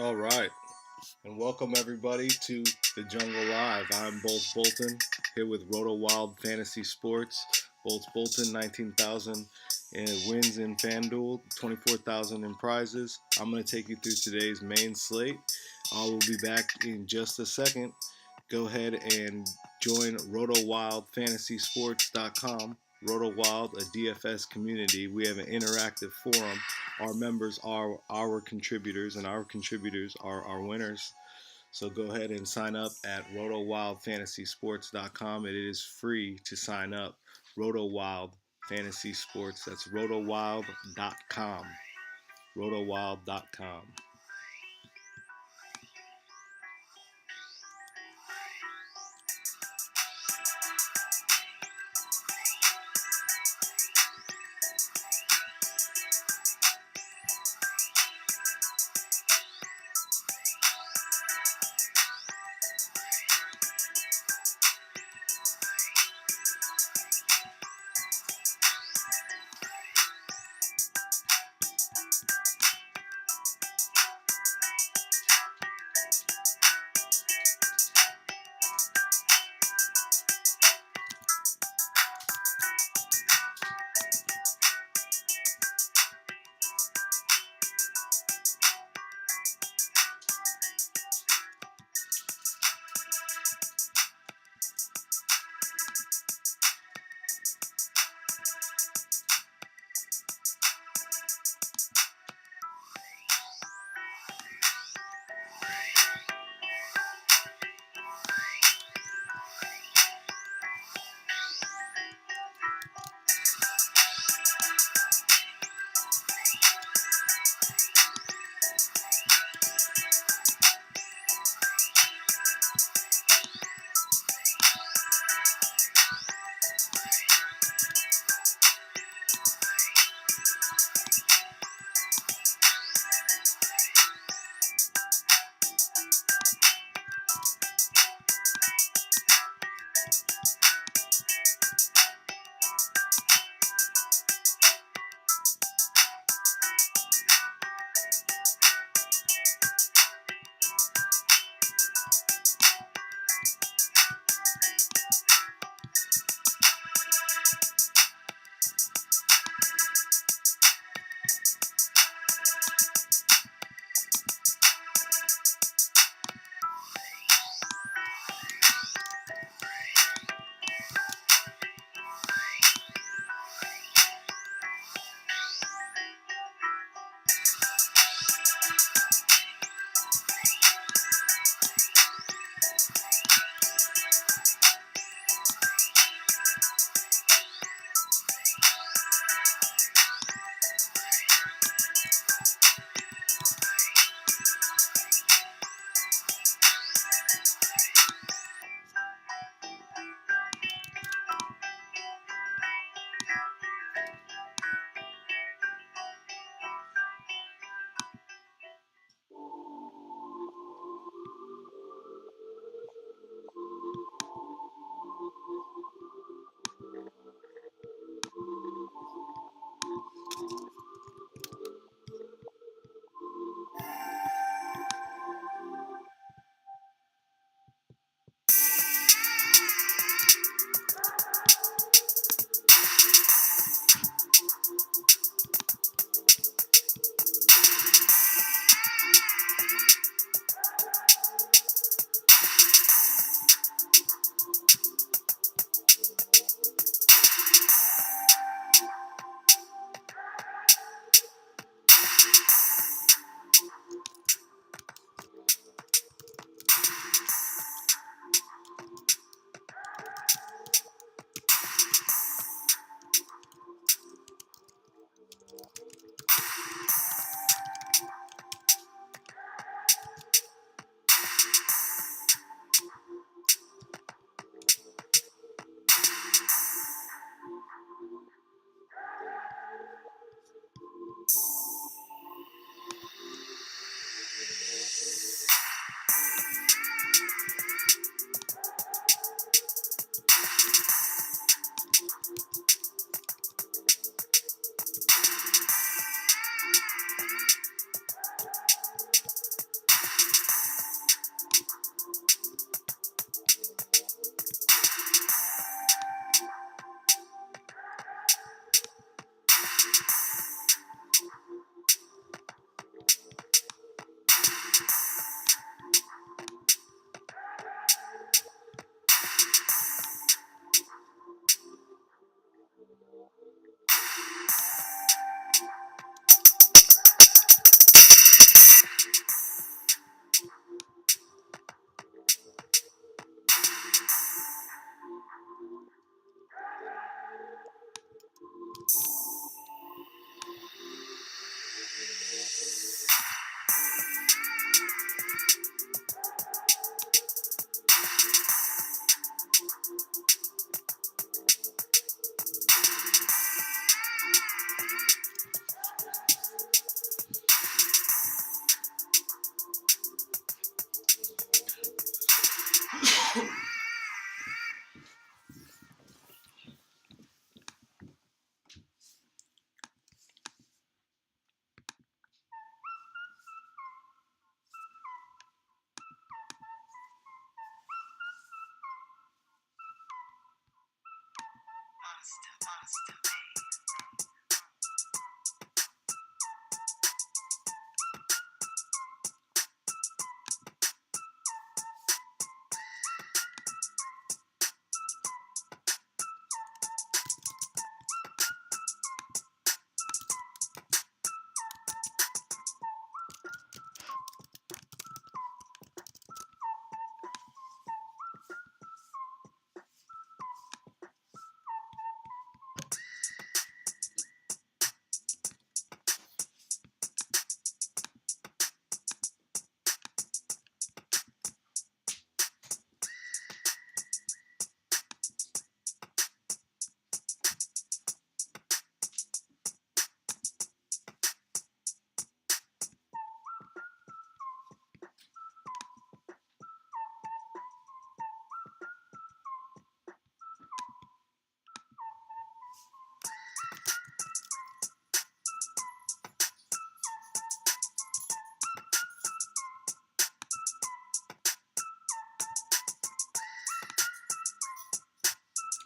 All right, and welcome everybody to the Jungle Live. I'm Bolt Bolton here with RotoWild Fantasy Sports. Bolt Bolton, 19,000 in wins in FanDuel, 24,000 in prizes. I'm going to take you through today's main slate. I will be back in just a second. Go ahead and join RotoWildFantasySports.com. RotoWild, a DFS community. We have an interactive forum. Our members are our contributors, and our contributors are our winners. So go ahead and sign up at RotoWildFantasySports.com. It is free to sign up. RotoWild Fantasy Sports. That's RotoWild.com. RotoWild.com.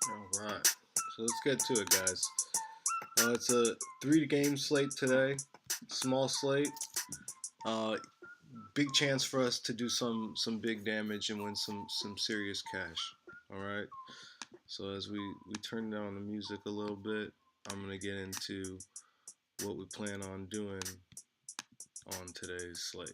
All right, so let's get to it, guys. It's a 3-game slate today, small slate. Big chance for us to do some big damage and win some serious cash. All right. So as we turn down the music a little bit, I'm gonna get into what we plan on doing on today's slate.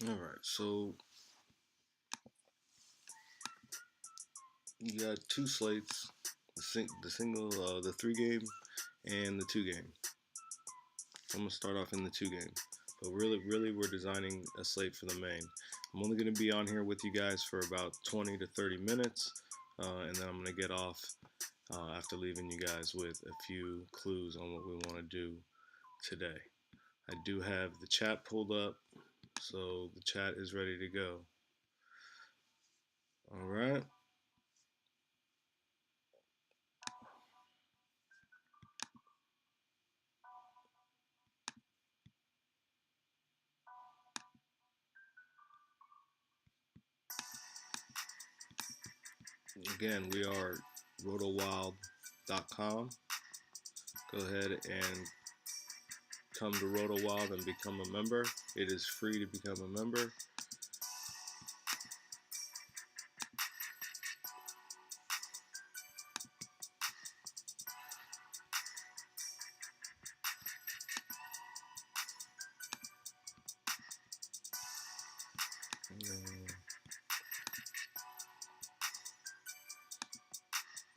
All right, so you got 2 slates: the single, the 3-game, and the 2-game. I'm gonna start off in the 2-game, but really, we're designing a slate for the main. I'm only gonna be on here with you guys for about 20 to 30 minutes, and then I'm gonna get off after leaving you guys with a few clues on what we want to do today. I do have the chat pulled up, so the chat is ready to go. All right. Again, we are RotoWild.com. Go ahead and come to RotoWild and become a member. It is free to become a member.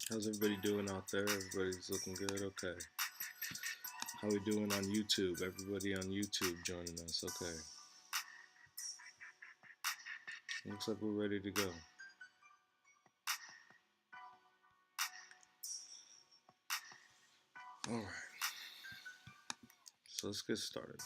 How's everybody doing out there? Everybody's looking good? Okay. How we doing on YouTube? Everybody on YouTube joining us. Okay. Looks like we're ready to go. All right. So let's get started.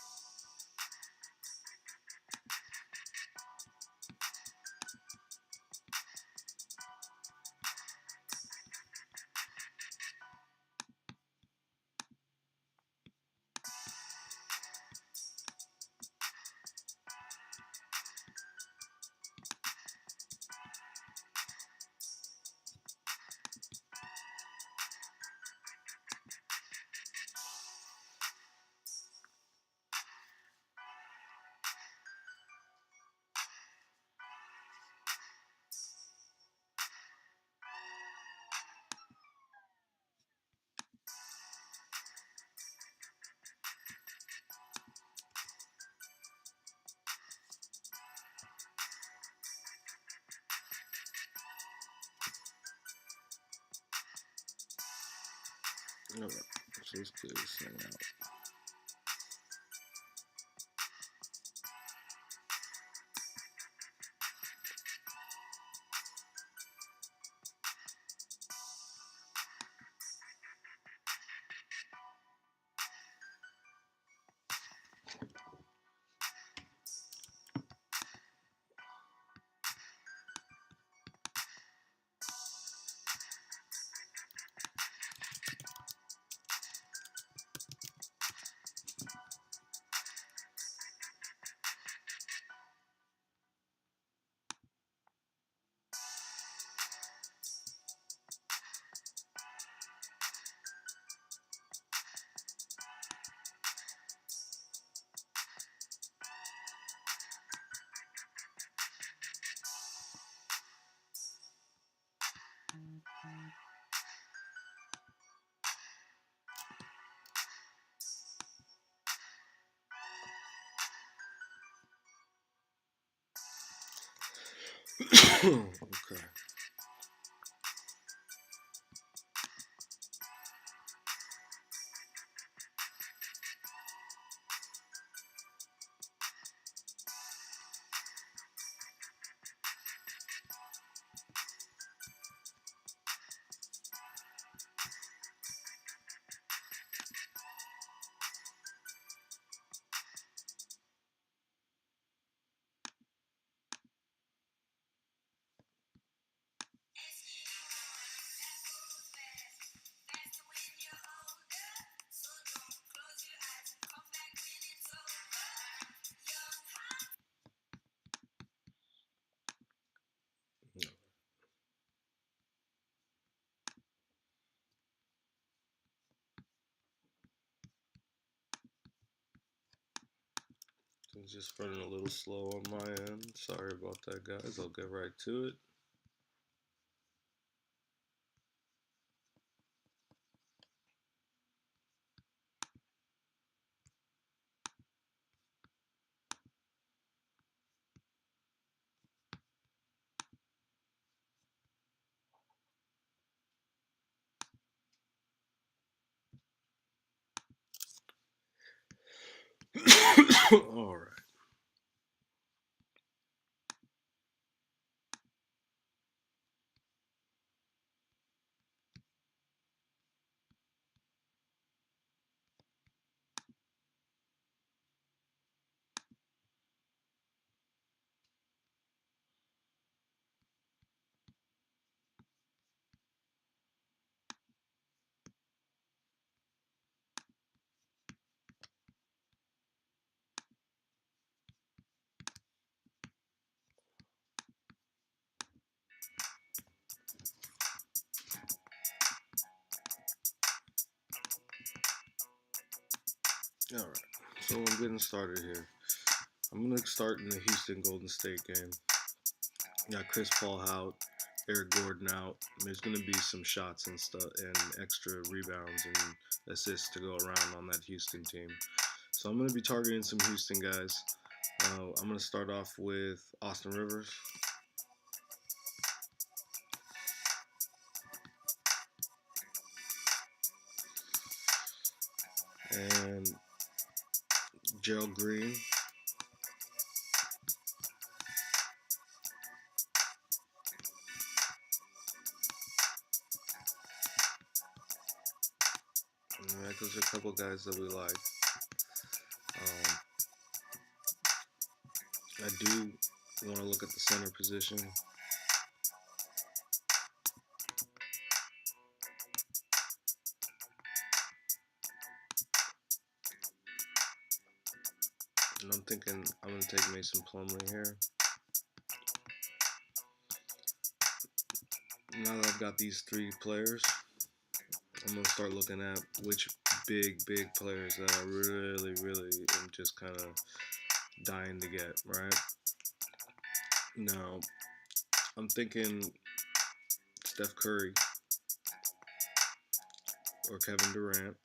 All right. So let's get this thing out. Okay. It's just running a little slow on my end. Sorry about that, guys. I'll get right to it. All right. All right. So I'm getting started here. I'm gonna start in the Houston Golden State game. Got Chris Paul out, Eric Gordon out. There's gonna be some shots and stuff and extra rebounds and assists to go around on that Houston team. So I'm gonna be targeting some Houston guys. I'm gonna start off with Austin Rivers. And Gerald Green. Alright, those are a couple guys that we like. I do want to look at the center position. And I'm thinking I'm going to take Mason Plumlee here. Now that I've got these three players, I'm going to start looking at which big players that I really am just kind of dying to get, right? Now, I'm thinking Steph Curry or Kevin Durant.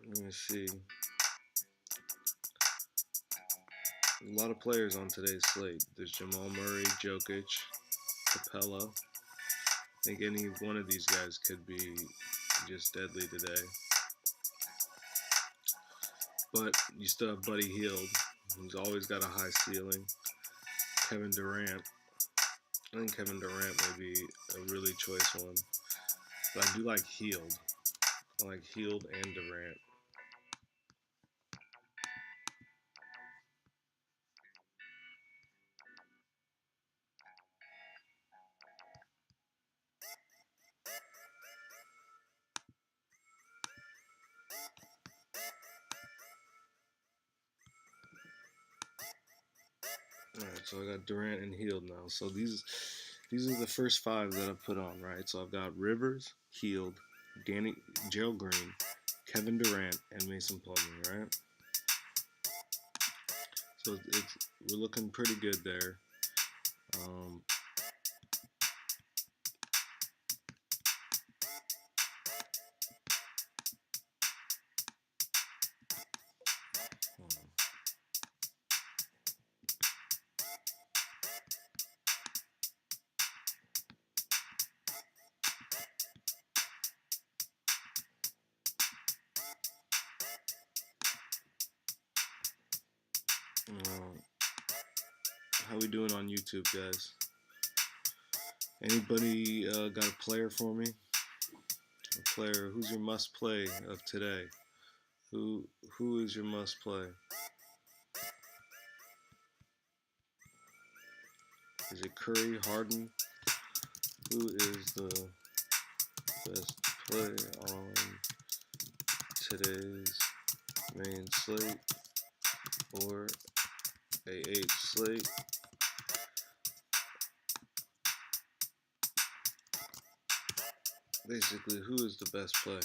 Let me see. A lot of players on today's slate. There's Jamal Murray, Jokic, Capella. I think any one of these guys could be just deadly today. But you still have Buddy Hield, who's always got a high ceiling. Kevin Durant. I think Kevin Durant may be a really choice one. But I do like Hield. I like Hield and Durant. Alright, so I got Durant and Hield now. So these are the first five that I've put on, right? So I've got Rivers, Hield, Gerald Green, Kevin Durant, and Mason Plumlee, right? So we're looking pretty good there. Um, we doing on YouTube, guys? Anybody got a player for me? A player, who's your must play of today? Who is your must play? Is it Curry, Harden? Who is the best play on today's main slate or AH slate? Basically, who is the best play?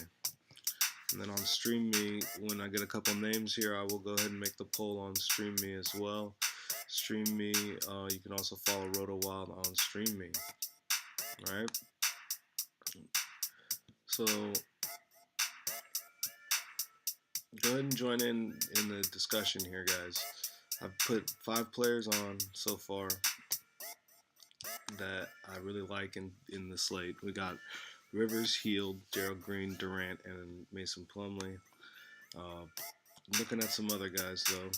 And then on Stream Me, when I get a couple names here, I will go ahead and make the poll on Stream Me as well. Stream Me, you can also follow RotoWild on Stream Me. Alright? So, go ahead and join in the discussion here, guys. I've put 5 players on so far that I really like in the slate. We got Rivers, Hield, Gerald Green, Durant, and Mason Plumlee. Looking at some other guys, though.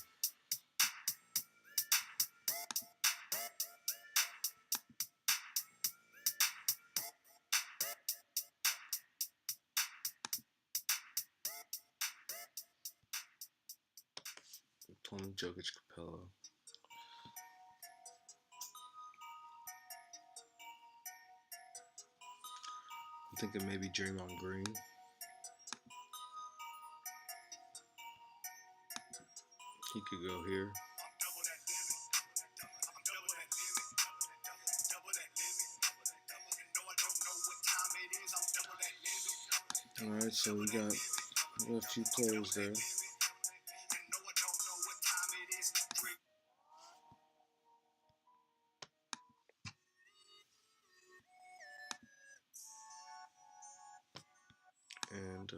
Plumlee, Jokic, Capella. I'm thinking maybe Draymond Green. He could go here. Alright, so we got a few players there. And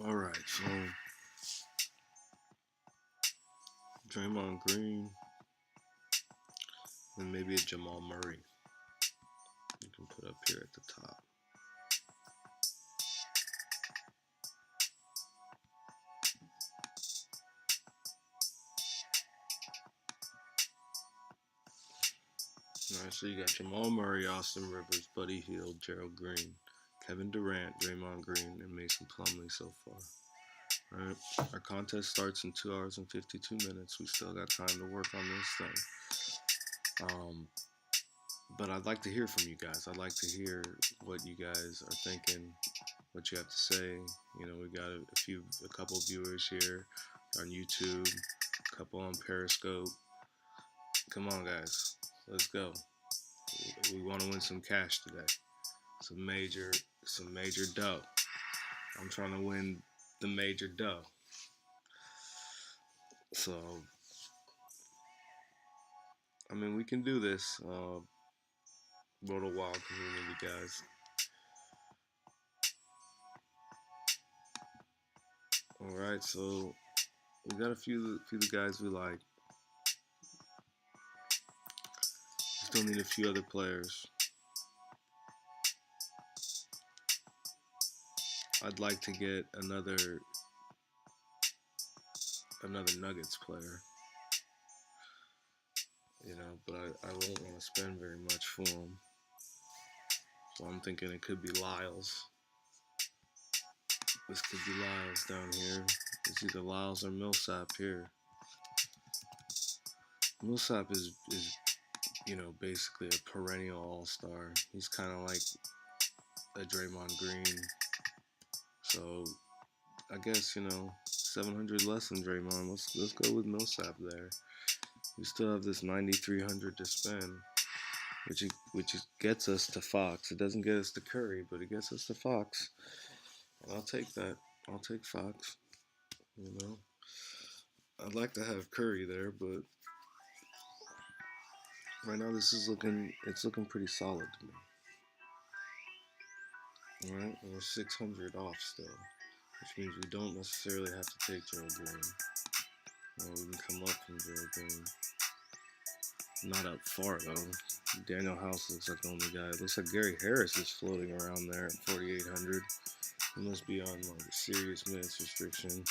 alright, so Draymond Green and maybe a Jamal Murray. You can put up here at the top. Alright, so you got Jamal Murray, Austin Rivers, Buddy Hield, Gerald Green, Kevin Durant, Draymond Green, and Mason Plumlee so far. Alright, our contest starts in 2 hours and 52 minutes. We still got time to work on this thing. But I'd like to hear from you guys. I'd like to hear what you guys are thinking, what you have to say. You know, we got a couple viewers here on YouTube, a couple on Periscope. Come on, guys, let's go. We want to win some cash today. Some major dough. I'm trying to win the major dough. So, I mean, we can do this. RotoWild community, guys. Alright, so we got a few of the guys we like. Still need a few other players. I'd like to get another Nuggets player. You know, but I won't want to spend very much for him. So I'm thinking it could be Lyles. This could be Lyles down here. It's either Lyles or Millsap here. Millsap is you know, basically a perennial all-star. He's kind of like a Draymond Green. So I guess, you know, 700 less than Draymond. Let's go with Millsap there. We still have this 9,300 to spend. which gets us to Fox. It doesn't get us to Curry, but it gets us to Fox. And I'll take that. I'll take Fox. You know, I'd like to have Curry there, but right now this is looking pretty solid to me. All right, we're 600 off still, which means we don't necessarily have to take Gerald Green. We can come up from Gerald Green. Not up far though. Daniel House looks like the only guy. It looks like Gary Harris is floating around there at 4,800. He must be on like a serious minutes restriction.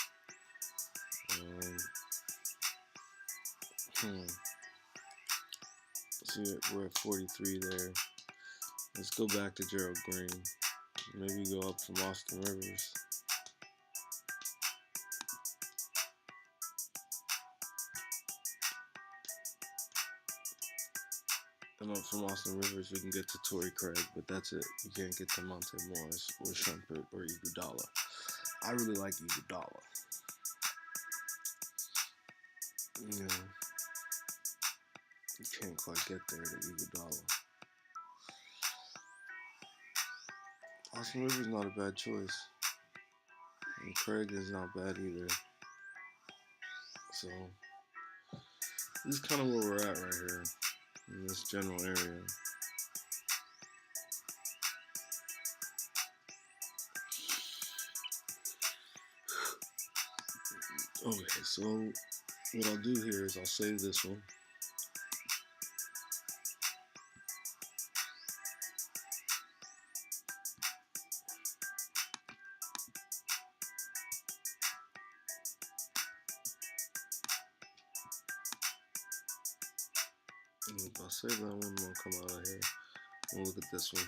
See, we're at 43 there. Let's go back to Gerald Green. Maybe go up from Austin Rivers. And up from Austin Rivers, we can get to Torrey Craig, but that's it. You can't get to Monte Morris or Shumpert or Iguodala. I really like Iguodala. You know, you can't quite get there to Iguodala. Austin Rivers is not a bad choice. And Craig is not bad either. So, this is kind of where we're at right here, in this general area. Okay, so what I'll do here is I'll save this one. I'll save that one and I'll come out of here. We'll look at this one.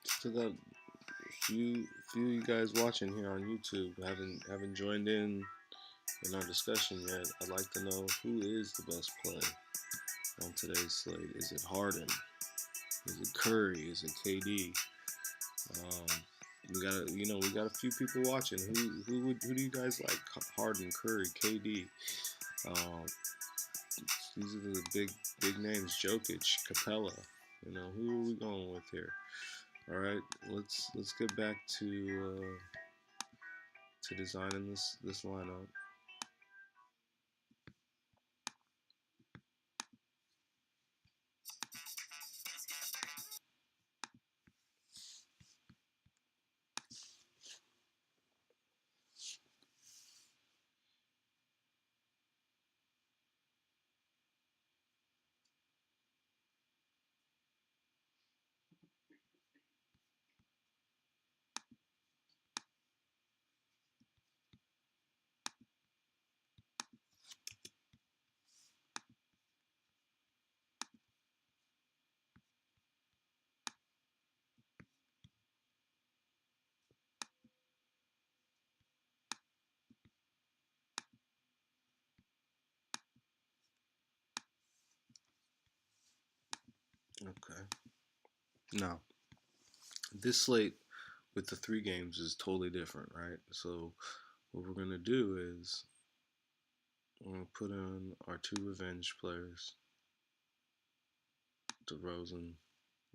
Still got a few of you guys watching here on YouTube haven't joined in our discussion yet. I'd like to know who is the best play on today's slate. Is it Harden? Is it Curry? Is it KD? We got a few people watching. Who do you guys like? Harden, Curry, KD. These are the big names. Jokic, Capella. Who are we going with here? All right, let's get back to designing this lineup. Okay. Now, this slate with the 3 games is totally different, right? So what we're gonna do is we're gonna put in our 2 revenge players, DeRozan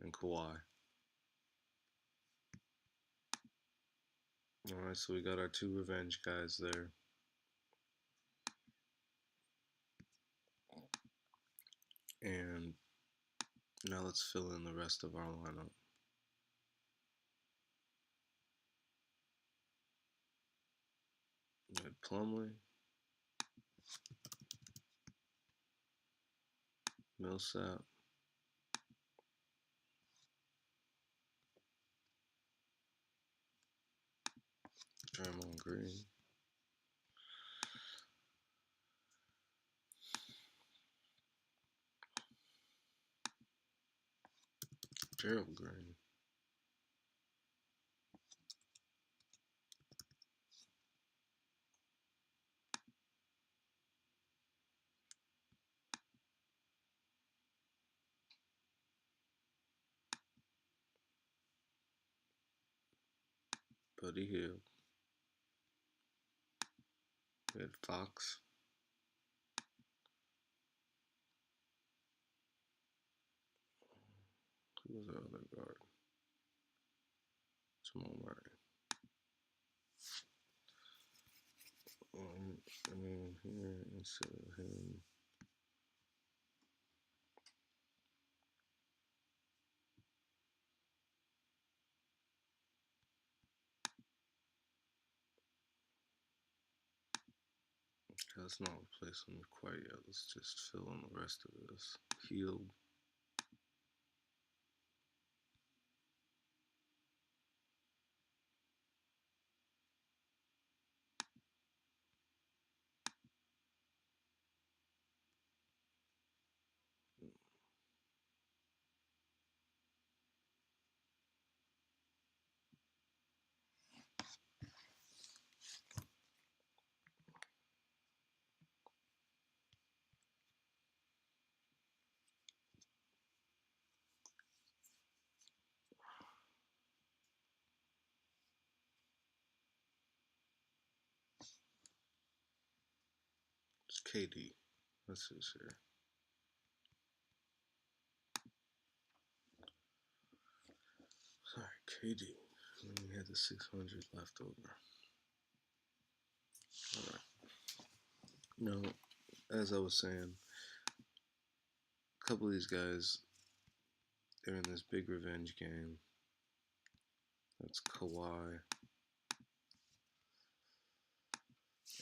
and Kawhi. All right, so we got our 2 revenge guys there. And now let's fill in the rest of our lineup. We had Plumlee, Millsap, Draymond Green, Gerald Green, Buddy Hield. We had Fox. Who was our other guard? Jamal Murray. And then here, instead of him, let's not replace him quite yet. Let's just fill in the rest of this. Hield. It's KD. That's his here. Sorry, KD. And then we had the 600 left over. Alright. Now, as I was saying, a couple of these guys, they're in this big revenge game. That's Kawhi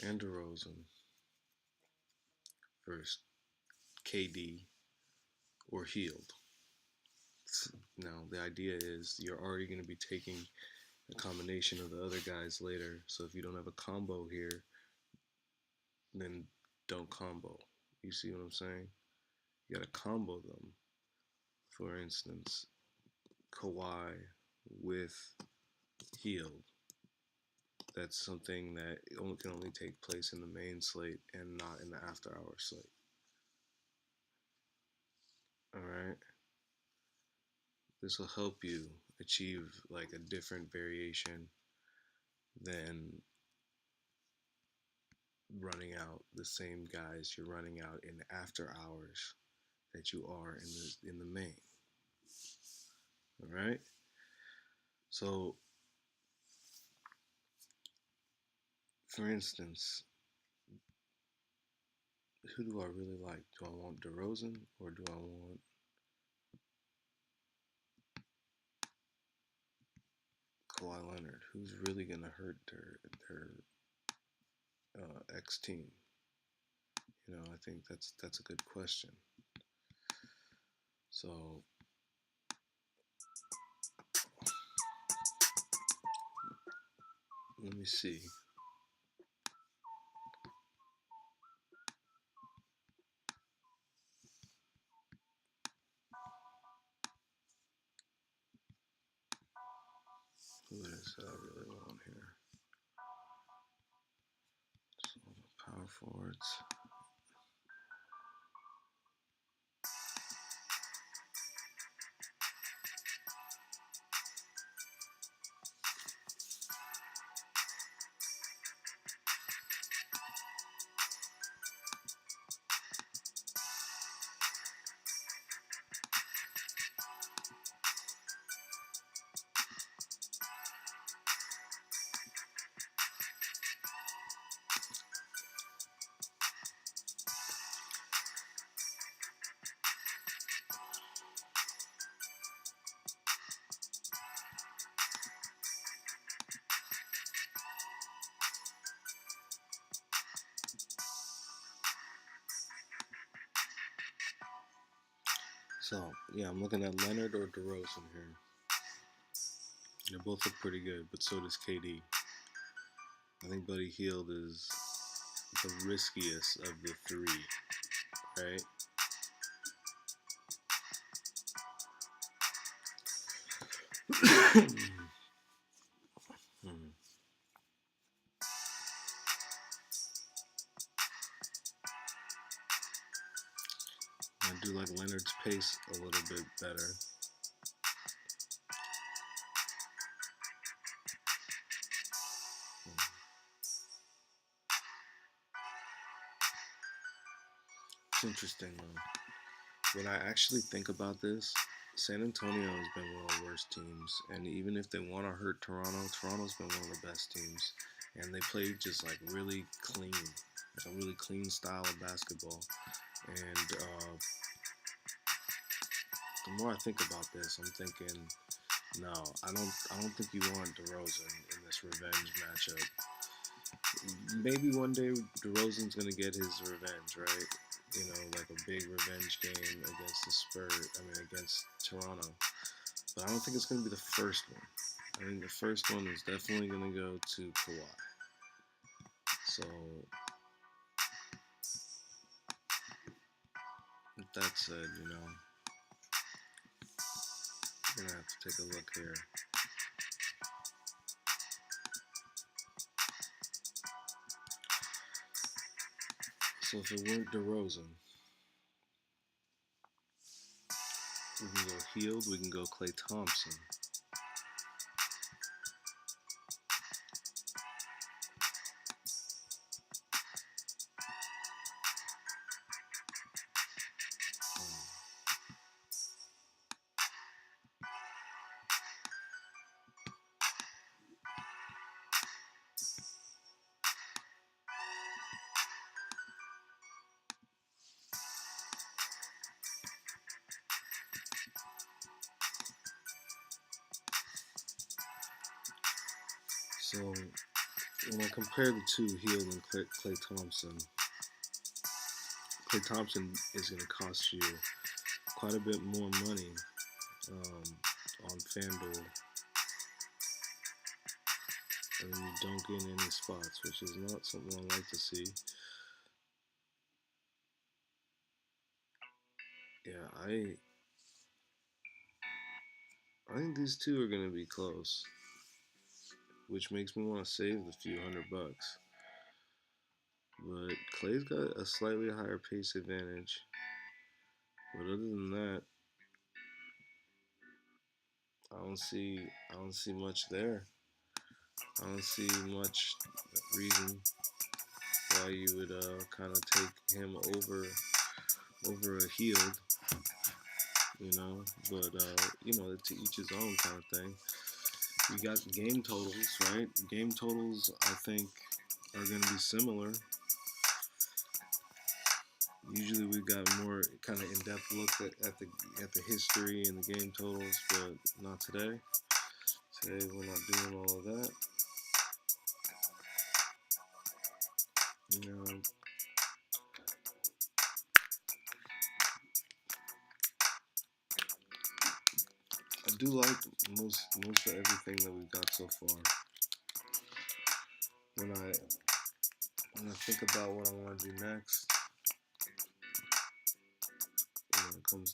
and DeRozan versus KD or Hield. Now, the idea is you're already going to be taking a combination of the other guys later. So if you don't have a combo here, then don't combo. You see what I'm saying? You got to combo them. For instance, Kawhi with Hield. That's something that can only take place in the main slate and not in the after-hour slate. All right. This will help you achieve like a different variation than running out the same guys you're running out in after hours that you are in the main. All right. So, for instance, who do I really like? Do I want DeRozan or do I want Kawhi Leonard? Who's really gonna hurt their ex team? You know, I think that's a good question. So let me see. Who it is that I really want here? So the power forwards. So, yeah, I'm looking at Leonard or DeRozan here. They both look pretty good, but so does KD. I think Buddy Hield is the riskiest of the three, right? I do like Leonard's pace a little bit better. It's interesting though. When I actually think about this, San Antonio has been one of the worst teams, and even if they want to hurt Toronto, Toronto's been one of the best teams, and they play just like really clean, like a really clean style of basketball. And the more I think about this, I'm thinking, no, I don't think you want DeRozan in this revenge matchup. Maybe one day DeRozan's gonna get his revenge, right? You know, like a big revenge game against the Spurs. I mean, against Toronto. But I don't think it's gonna be the first one. I think the first one is definitely gonna go to Kawhi. So, with that said, you know, we're gonna have to take a look here. So if it weren't DeRozan, we can go Hield, we can go Klay Thompson. So when I compare the two, Hield and Klay Thompson is going to cost you quite a bit more money on FanDuel, and you don't get any spots, which is not something I like to see. Yeah, I think these two are going to be close, which makes me want to save the few $100. But Klay's got a slightly higher pace advantage. But other than that, I don't see much there. I don't see much reason why you would kind of take him over a Hield, you know. But you know, to each his own kind of thing. You got game totals, right? Game totals, I think, are going to be similar. Usually we've got more kind of in-depth look at the history and the game totals, but not today. Today we're not doing all of that. You know, I do like most of everything that we've got so far. When I think about what I want to do next, you know, it comes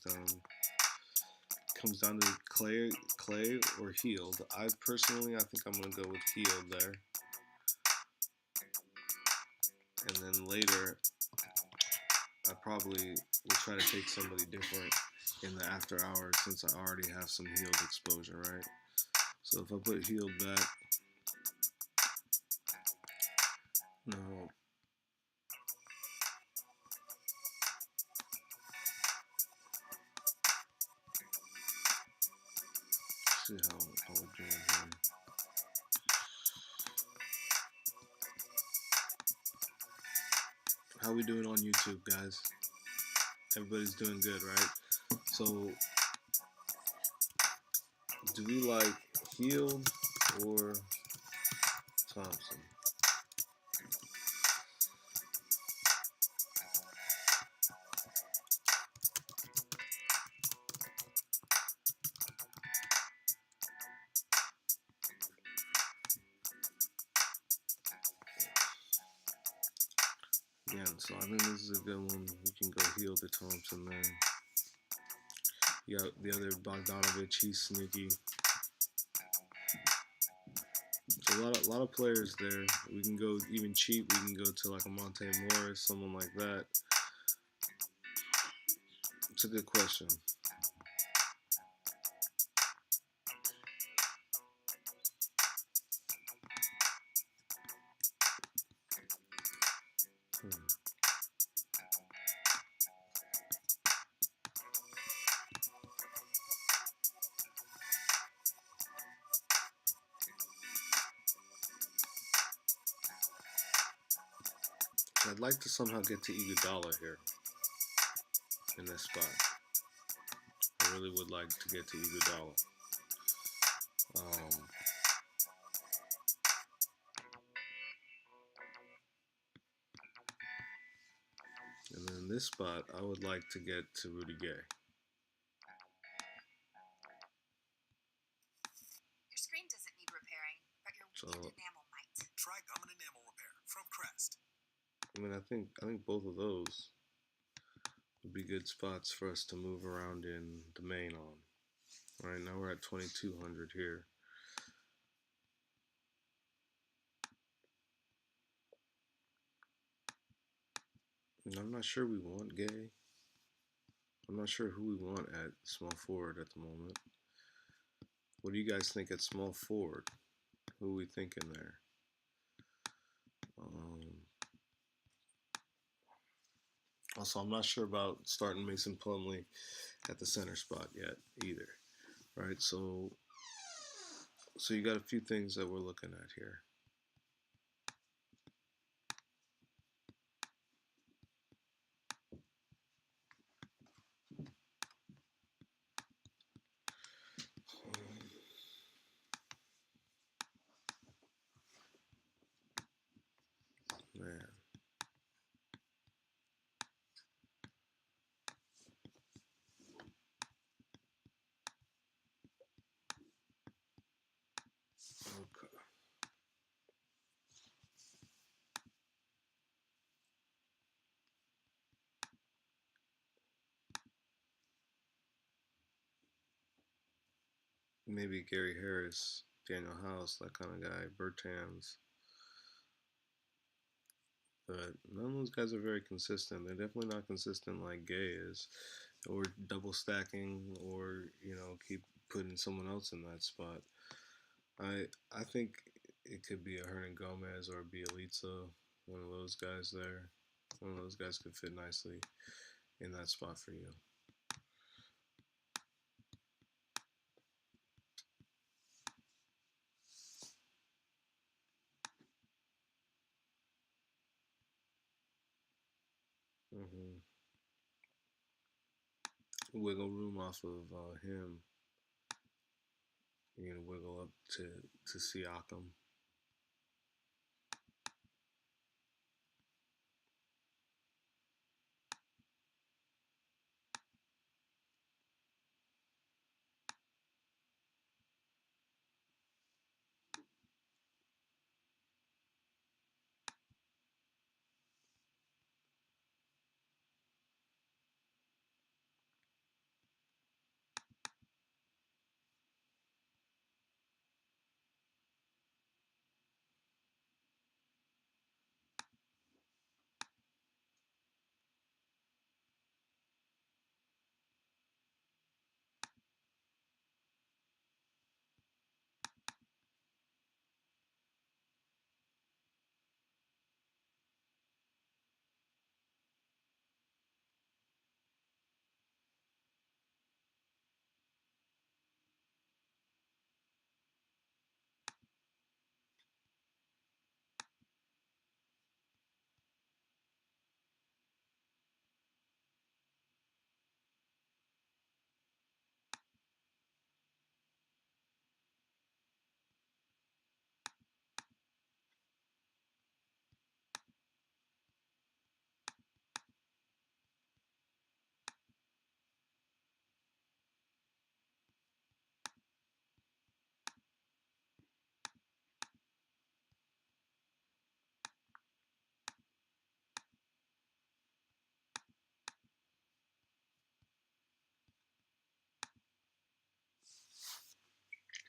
down to Klay or Hield. I think I'm gonna go with Hield there, and then later I probably will try to take somebody different in the after hours since I already have some Hield exposure, right? So if I put Hield back, no. See how we're doing here. How we doing on YouTube, guys? Everybody's doing good, right? So, do we like Hield or Thompson? Again, so I think this is a good one. We can go Hield or Thompson there. You got the other Bogdanovich, he's sneaky. So a lot of players there. We can go even cheap. We can go to like a Monte Morris, someone like that. It's a good question. I'd like to somehow get to Iguodala here in this spot. I really would like to get to Iguodala. Um, and then in this spot, I would like to get to Rudy Gay. Your screen doesn't need repairing, but your weekend enamel might. Try gum and enamel repair from Crest. I mean, I think both of those would be good spots for us to move around in the main on. All right, now we're at 2,200 here. And I'm not sure we want Gay. I'm not sure who we want at small forward at the moment. What do you guys think at small forward? Who are we thinking there? Also, I'm not sure about starting Mason Plumlee at the center spot yet either. Right, so you got a few things that we're looking at here. Man. Okay. Maybe Gary Harris, Daniel House, that kind of guy, Bertans. But none of those guys are very consistent. They're definitely not consistent like Gay is, or double stacking, or keep putting someone else in that spot. I think it could be a Hernan Gomez or a Bielitsa, one of those guys there. One of those guys could fit nicely in that spot for you. Mm-hmm. Wiggle room off of him. You're gonna wiggle up to Siakam.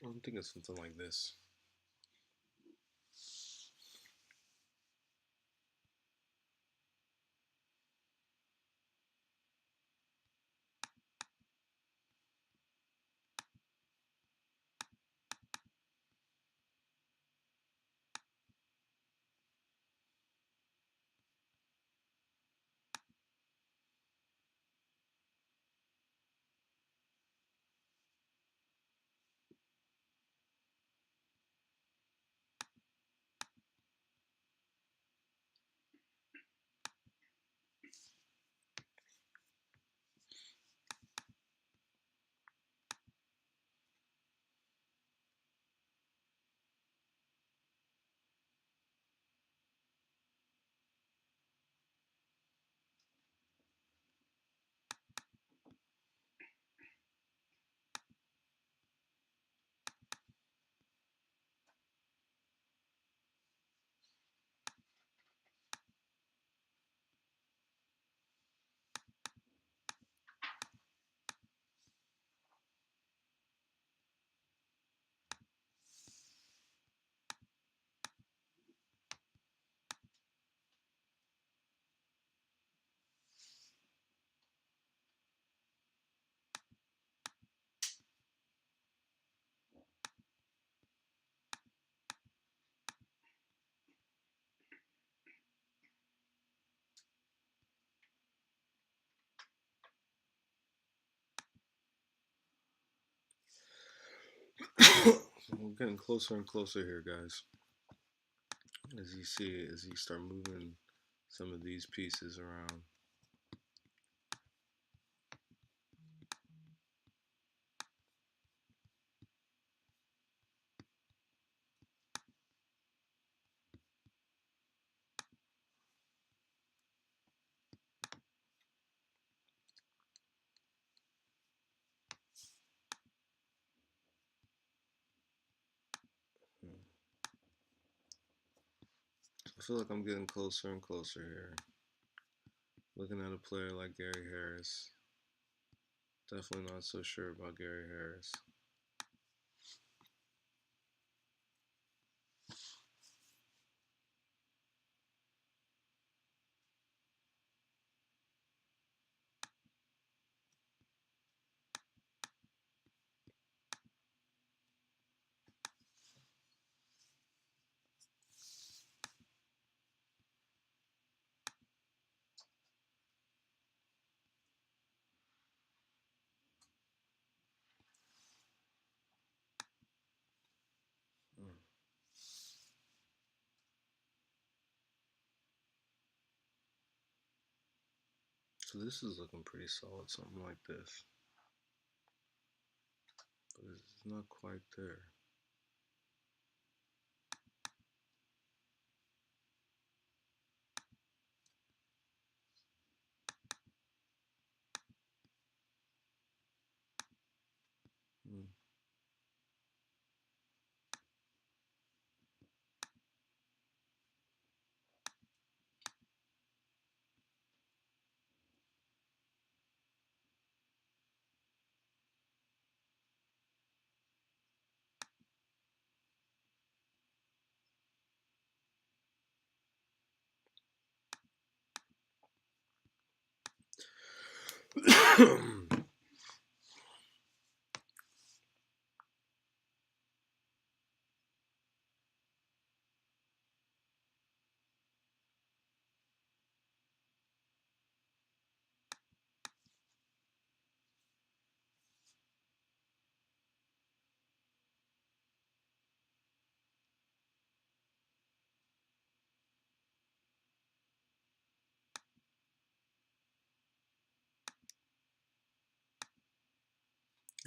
I'm thinking something like this. we're getting closer and closer here, guys. As you see, as you start moving some of these pieces around. I feel like I'm getting closer and closer here. Looking at a player like Gary Harris. Definitely not so sure about Gary Harris. So this is looking pretty solid, something like this. But it's not quite there. Hmm.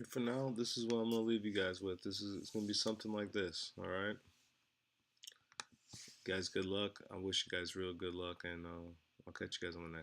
For now, this is what I'm gonna leave you guys with. It's gonna be something like this. All right, guys. Good luck. I wish you guys real good luck, and I'll catch you guys on the next.